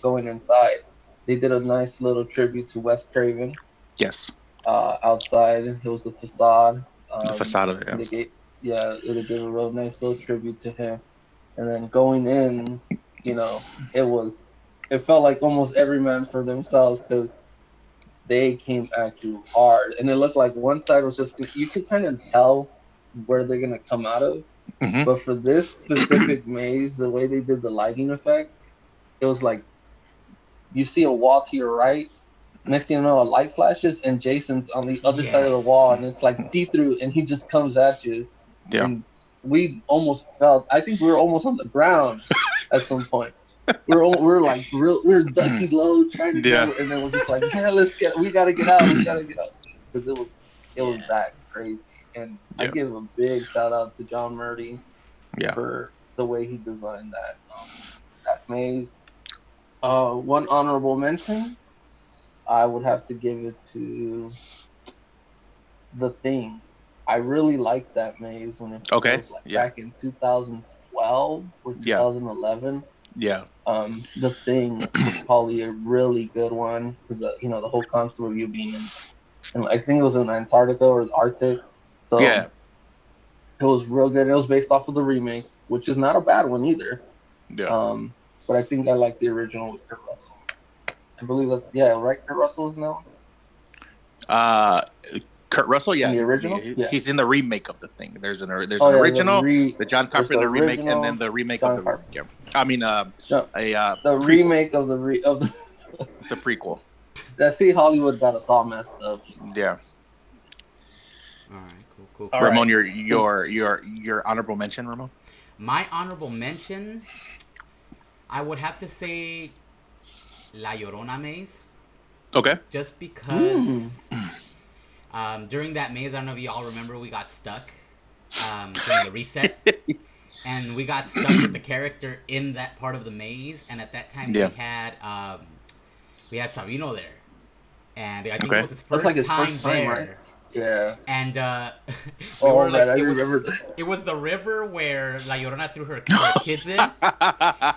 going inside, they did a nice little tribute to Wes Craven. Yes. Outside, it was the facade. The facade of it. Yeah. It gave a real nice little tribute to him. And then going in, it felt like almost every man for themselves because they came at you hard, and it looked like one side was just you could kind of tell where they're gonna come out of. Mm-hmm. But for this specific maze, the way they did the lighting effect, it was like you see a wall to your right. Next thing you know, a light flashes, and Jason's on the other side of the wall, and it's like see-through, and he just comes at you. Yeah. And we almost felt. I think we were almost on the ground at some point. We're ducking low, trying to go, and then we're just like, yeah, we gotta get out, because it was that crazy. And I give a big shout out to John Murdy for the way he designed that maze. One honorable mention, I would have to give it to The Thing. I really liked that maze when it was back in 2012 or 2011. Yeah. The Thing was probably a really good one because the whole concept of you being in I think it was in Antarctica or the Arctic. So it was real good. It was based off of the remake, which is not a bad one either. Yeah. But I think I like the original with Kurt Russell. I believe that right. Kurt Russell is now. Kurt Russell, in the original. He's in the remake of The Thing. There's an original, the John Carpenter remake, and then the remake of the remake. Yeah. I mean, the remake of the. It's a prequel. See, Hollywood got us all messed up. Yeah. All right, cool. All Ramon, right. your honorable mention, Ramon. My honorable mention, I would have to say, La Llorona maze. Okay. Just because. During that maze, I don't know if you all remember, we got stuck during the reset. And we got stuck with the character in that part of the maze. And at that time, we had Sabino there. And I think it was his first time there. Right? Yeah. And I remember that. It was the river where La Llorona threw her kids in.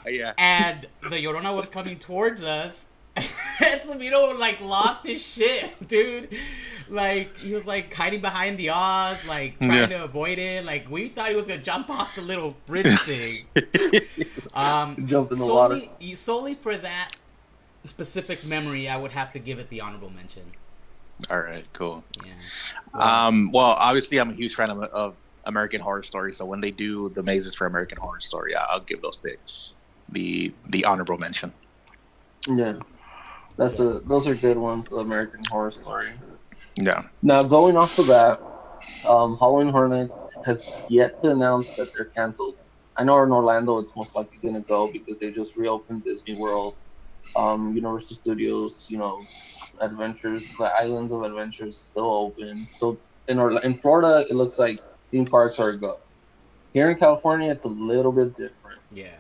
Yeah. And the Llorona was coming towards us. And Sabino lost his shit, dude. He was hiding behind the Oz, trying to avoid it. We thought he was gonna jump off the little bridge thing. Jumped in the water. Solely for that specific memory, I would have to give it the honorable mention. All right, cool. Yeah. Well, obviously, I'm a huge fan of American Horror Story, so when they do the mazes for American Horror Story, I'll give those the honorable mention. Yeah. Those are good ones, the American Horror Story. Yeah. Now, going off of that, Halloween Horror Nights has yet to announce that they're canceled. I know in Orlando it's most likely going to go because they just reopened Disney World, Universal Studios, Adventures, the Islands of Adventures still open. So in Florida, it looks like theme parks are a go. Here in California, it's a little bit different. Yeah.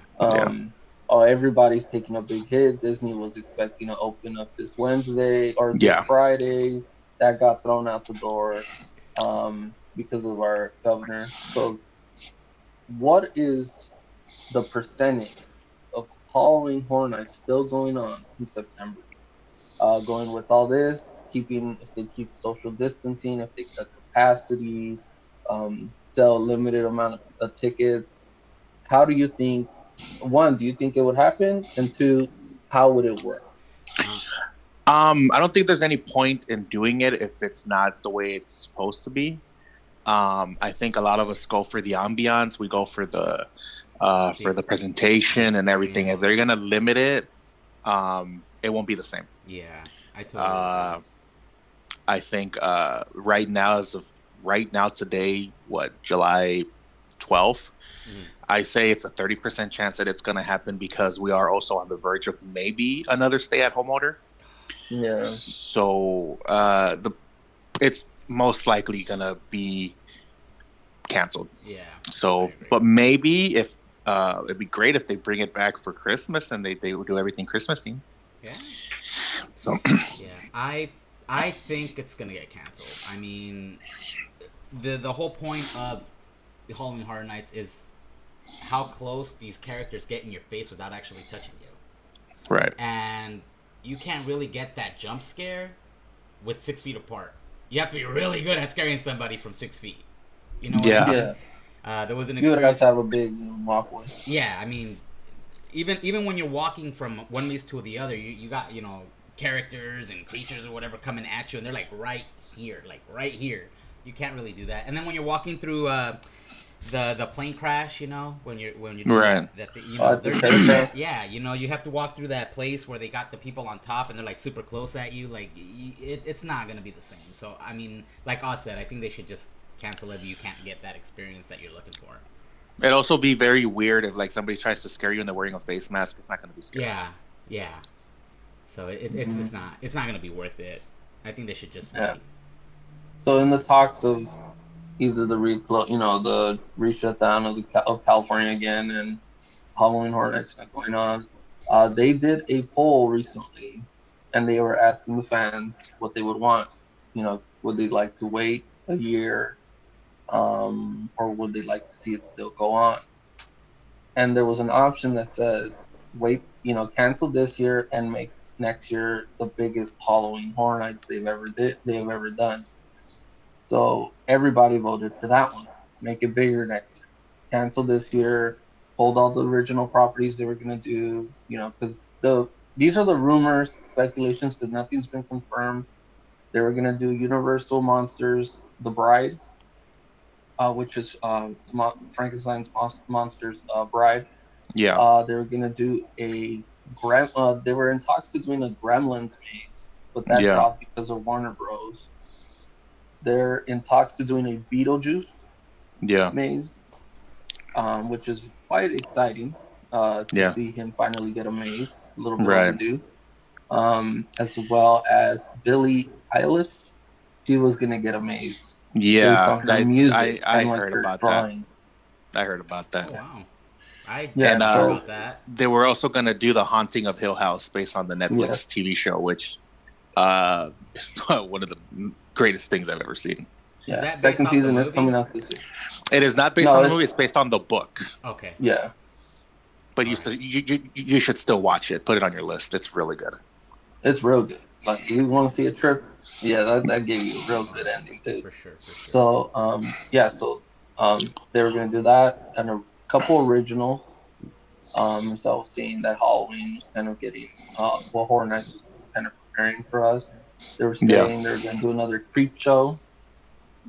Everybody's taking a big hit. Disney was expecting to open up this Wednesday or this Friday. That got thrown out the door because of our governor. So what is the percentage of Halloween Horror Nights still going on in September? Going with all this, keeping if they keep social distancing, if they cut capacity, sell limited amount of tickets. How do you think? One, do you think it would happen? And two, how would it work? Uh, I don't think there's any point in doing it if it's not the way it's supposed to be. I think a lot of us go for the ambiance. We go for the presentation and everything. If they're gonna limit it, it won't be the same. Yeah, I totally agree. I think right now, today, July 12th, Mhm. I say it's a 30% chance that it's going to happen because we are also on the verge of maybe another stay-at-home order. Yeah. So it's most likely going to be canceled. Yeah. So, but maybe if it'd be great if they bring it back for Christmas and they would do everything Christmas themed. Yeah. So Yeah, I think it's gonna get canceled. I mean, the whole point of the Halloween Horror Nights is how close these characters get in your face without actually touching you. right. And you can't really get that jump scare with 6 feet apart. You have to be really good at scaring somebody from 6 feet. You know what Yeah. I mean? Yeah. There was an You would have experience. to have a big walkway. Yeah, I mean, even when you're walking from one place to the other, you got characters and creatures or whatever coming at you, and they're like right here, You can't really do that. And then when you're walking through the plane crash, when you're doing Right. yeah, you have to walk through that place where they got the people on top and they're like super close at you. Like it's not gonna be the same. So I mean, like Oz said, I think they should just cancel it. You can't get that experience that you're looking for. It'd also be very weird if like somebody tries to scare you and they're wearing a face mask. It's not going to be scary. Yeah. So it's just not. It's not going to be worth it. I think they should just Yeah. wait. So in the talks of either the the re-shutdown of California again and Halloween Horror Nights not going on, they did a poll recently, and they were asking the fans what they would want. Would they like to wait a year, or would they like to see it still go on? And there was an option that says wait, cancel this year and make next year the biggest Halloween Horror Nights they've ever done. So everybody voted for that one. Make it bigger next year. Cancel this year. Hold all the original properties they were gonna do. Because these are the rumors, speculations, because nothing's been confirmed. They were gonna do Universal Monsters, The Bride, which is Frankenstein's Monsters Bride. Yeah. They were gonna do they were in talks to doing a Gremlins maze, but that Yeah. dropped because of Warner Bros. They're in talks to doing a Beetlejuice Yeah. maze, which is quite exciting to see him finally get a maze, a little bit Right. overdue. As well as Billie Eilish, she was gonna get a maze based Yeah. on her music I and like heard her about drawing. that. I heard about that. Oh wow, I Yeah, didn't And, know about that. They were also going to do The Haunting of Hill House based on the Netflix Yes. TV show, which is one of the greatest things I've ever seen. Is Yeah, that based second off the season is movie? coming out this year. It is not based No, on the it's- movie; it's based on the book. Okay. Yeah, But you should still watch it. Put it on your list. It's really good. it's real good. Like, you want to see a trip? Yeah, that gave you a real good ending too. For sure. So, they were gonna do that and a couple originals. So I was seeing that Halloween was kind of getting, Horror Nights was kind of preparing for us. They were saying they're gonna do another Creep Show.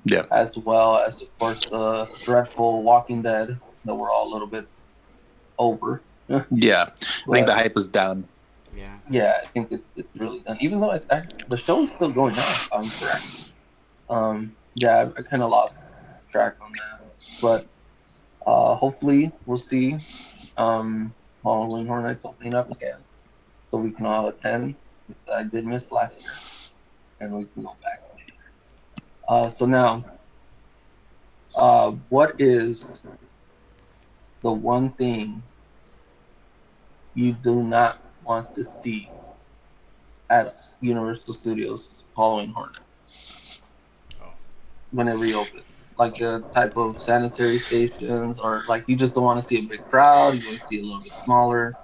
Yeah. As well as, of course, the dreadful Walking Dead that we're all a little bit over. Yeah. I think the hype is down. Yeah. Yeah, I think it's really done. Even though the show is still going on, if I'm correct. I kind of lost track on that. But hopefully we'll see Halloween Horror Nights opening up again. So we can all attend. I did miss last year. And we can go back. So now, what is the one thing you do not want to see at Universal Studios Halloween Horror Nights Oh. when it reopens? like a type of sanitary stations, or like you just don't want to see a big crowd? You want to see a little bit smaller?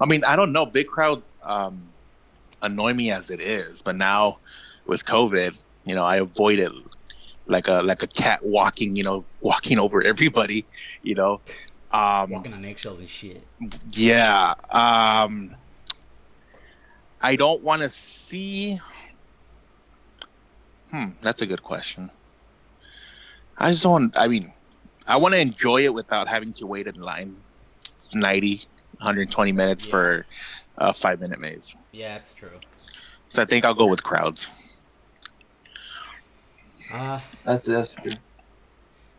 I mean, I don't know. Big crowds annoy me as it is, but now with COVID, I avoid it like a cat walking, walking over everybody, you know. Walking on eggshells and shit. Yeah. I don't want to see. That's a good question. I just want. I mean, I want to enjoy it without having to wait in line 90, 120 minutes for a 5-minute maze. Yeah, that's true. So I think I'll go with crowds. That's true.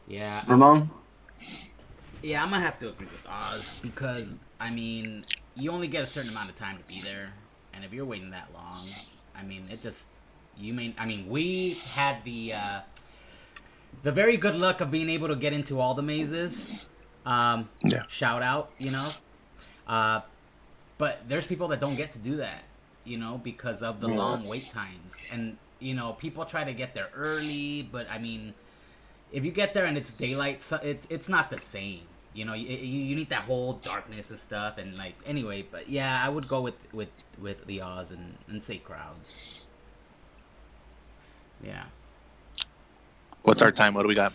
Yeah. Ramon? Yeah, I'm gonna have to agree with Oz because I mean, you only get a certain amount of time to be there, and if you're waiting that long, I mean, we had the very good luck of being able to get into all the mazes. Shout out, but there's people that don't get to do that, because of the long wait times, and people try to get there early, but I mean, if you get there and it's daylight, it's not the same. You need that whole darkness and stuff, and anyway. But yeah, I would go with the Oz and say crowds. Yeah. What's our time? What do we got?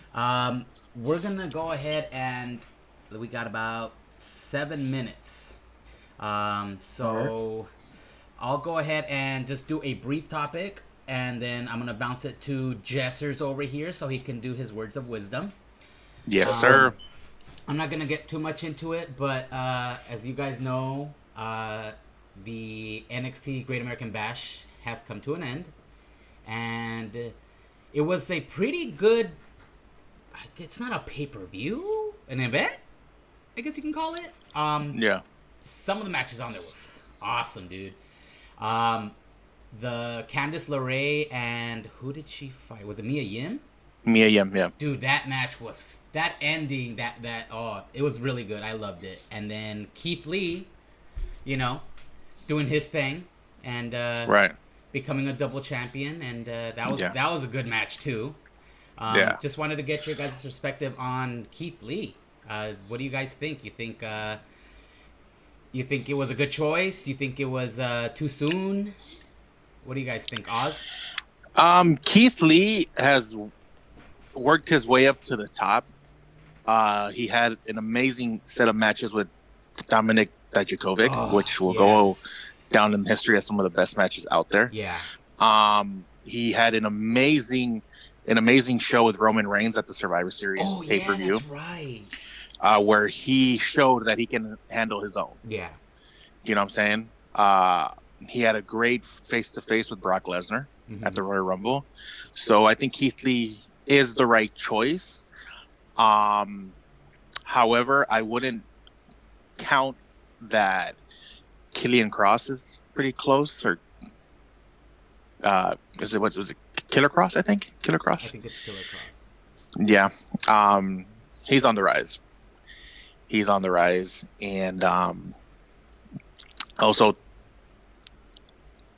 We're gonna go ahead and we got about 7 minutes. So I'll go ahead and just do a brief topic, and then I'm gonna bounce it to Jessers over here so he can do his words of wisdom. Yes, sir. I'm not gonna get too much into it, but as you guys know, the NXT Great American Bash has come to an end, and it was a pretty good. It's not a pay-per-view, an event, I guess you can call it. Yeah. Some of the matches on there were awesome, dude. The Candice LeRae and who did she fight? Was it Mia Yim? Mia Yim, yeah. Dude, that match was that ending. It was really good. I loved it. And then Keith Lee, doing his thing and becoming a double champion, and that was a good match too. Just wanted to get your guys' perspective on Keith Lee. What do you guys think? You think it was a good choice? Do you think it was too soon? What do you guys think, Oz? Keith Lee has worked his way up to the top. He had an amazing set of matches with Dominik Dijakovic, which will go down in history as some of the best matches out there. Yeah. He had an amazing show with Roman Reigns at the Survivor Series pay-per-view. That's right. Where he showed that he can handle his own. Yeah. You know what I'm saying? He had a great face-to-face with Brock Lesnar at the Royal Rumble. So I think Keith Lee is the right choice. However, I wouldn't count that Killian Cross is pretty close, or was it Killer Cross? I think Killer Cross. I think it's Killer Cross. Yeah, he's on the rise. And also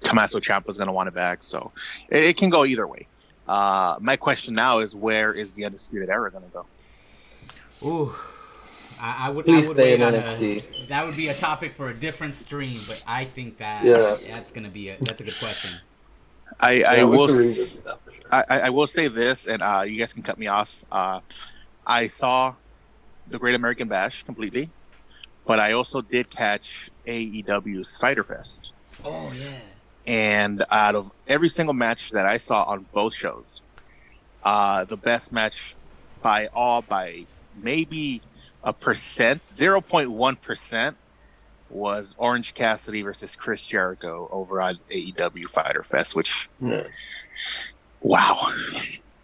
Tommaso Ciampa's going to want it back, so it can go either way. My question now is, where is the Undisputed Era going to go? Ooh, I would stay in wait on NXT. that would be a topic for a different stream, but I think that's gonna be that's a good question. I will say this, and you guys can cut me off. I saw the Great American Bash completely, but I also did catch AEW's Fyter Fest. Oh yeah. And out of every single match that I saw on both shows, the best match by maybe 0.1%, was Orange Cassidy versus Chris Jericho over on AEW Fyter Fest, which, wow.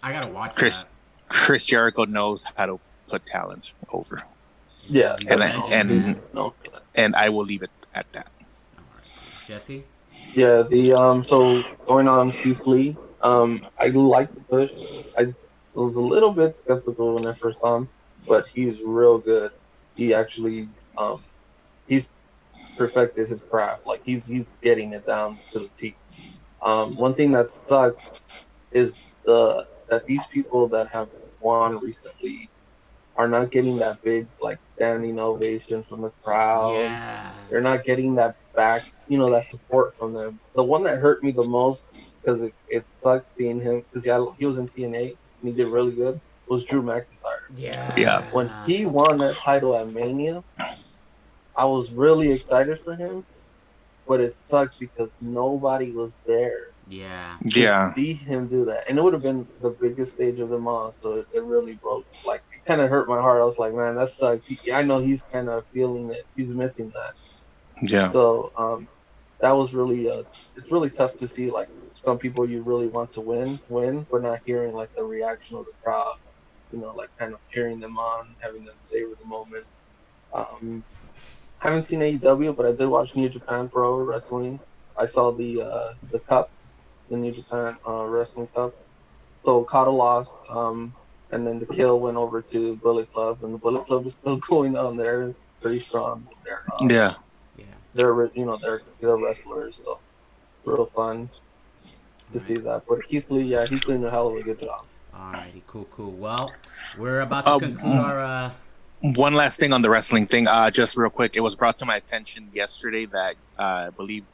I gotta watch that. Chris Jericho knows how to put talent over. Yeah. And I will leave it at that. All right. Jesse? Yeah, so going on Keith Lee, I like the push. I was a little bit skeptical when I first saw him, but he's real good. He actually, he's perfected his craft. Like he's getting it down to the T. One thing that sucks is the that these people that have won recently are not getting that big like standing ovation from the crowd. Yeah. They're not getting that back, that support from them. The one that hurt me the most because it sucked seeing him because he was in TNA and he did really good was Drew McIntyre. Yeah. When Yeah. he won that title at Mania, I was really excited for him, but it sucked because nobody was there Yeah. to Yeah. see him do that. And it would have been the biggest stage of them all. So it really broke. Like, it kind of hurt my heart. I was like, man, that sucks. I know he's kind of feeling it. He's missing that. Yeah. So that was really, it's really tough to see, like, some people you really want to win, but not hearing, like, the reaction of the crowd, like, kind of cheering them on, having them savor the moment. Um, I haven't seen AEW, but I did watch New Japan Pro Wrestling. I saw the cup, the New Japan Wrestling Cup. So Okada lost, and then the kill went over to Bullet Club, and the Bullet Club is still going on there, pretty strong. Yeah. Yeah. They're wrestlers, so it's real fun All to right. see that. But Keith Lee, yeah, he's doing a hell of a good job. Alrighty. Cool. Cool. Well, we're about to Uh, conclude our. One last thing on the wrestling thing, just real quick. It was brought to my attention yesterday that I believe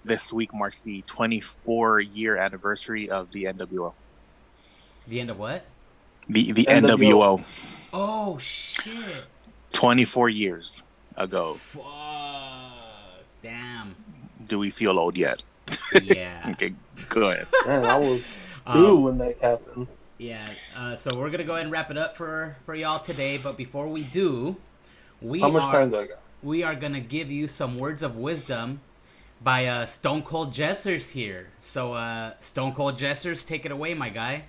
this week marks the 24-year anniversary of the NWO. The end of what? The NWO. NWO. Oh shit! 24 years ago. Fuck. Damn. Do we feel old yet? Yeah. Okay, good. Man, I was two Um, when that happened. yeah. So we're gonna go ahead and wrap it up for y'all today. But before we do, How much time do I got? we are gonna give you some words of wisdom by Stone Cold Jesters here. So Stone Cold Jesters, take it away, my guy.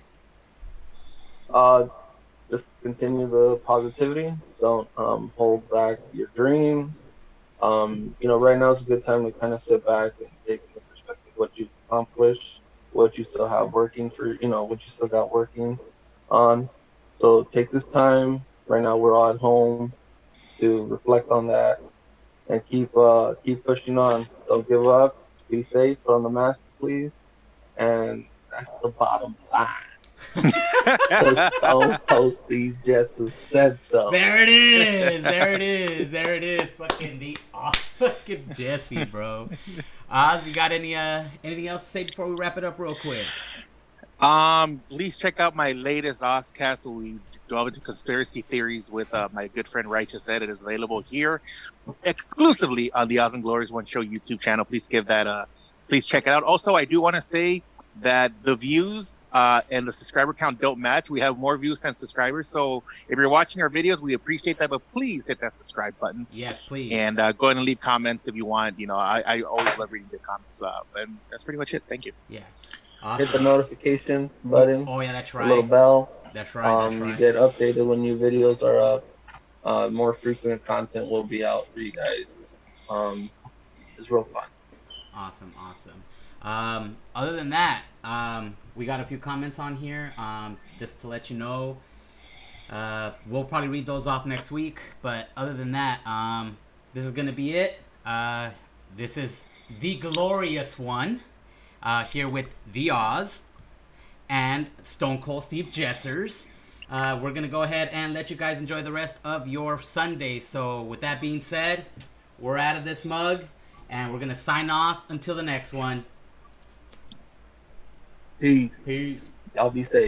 Just continue the positivity. Don't hold back your dreams. Right now is a good time to kind of sit back and take into perspective what you've accomplished, what you still have working what you still got working on. So take this time. Right now we're all at home to reflect on that and keep pushing on. Don't give up. Be safe. Put on the mask, please. And that's the bottom line. Because Stone Cold Steve Justice said so. There it is. There it is. There it is. Fucking Jesse, bro. Oz, you got anything else to say before we wrap it up real quick? Please check out my latest Ozcast where we delve into conspiracy theories with my good friend Righteous Ed. It is available here exclusively on the Oz and Glories One Show YouTube channel. Please please check it out. Also, I do want to say that the views and the subscriber count don't match. We have more views than subscribers. So if you're watching our videos, we appreciate that. But please hit that subscribe button. Yes, please. And go ahead and leave comments if you want. I always love reading the comments. And that's pretty much it. Thank you. Yeah. Awesome. Hit the notification button. Oh yeah, that's right. The little bell. That's right. That's right. You get updated when new videos are up. More frequent content will be out for you guys. It's real fun. Awesome. Other than that, we got a few comments on here. Just to let you know, we'll probably read those off next week. But other than that, this is gonna be it. This is the glorious one here with the Oz and Stone Cold Steve Jessers. We're gonna go ahead and let you guys enjoy the rest of your Sunday. So with that being said, we're out of this mug. And we're going to sign off until the next one. Peace. Peace. Y'all be safe.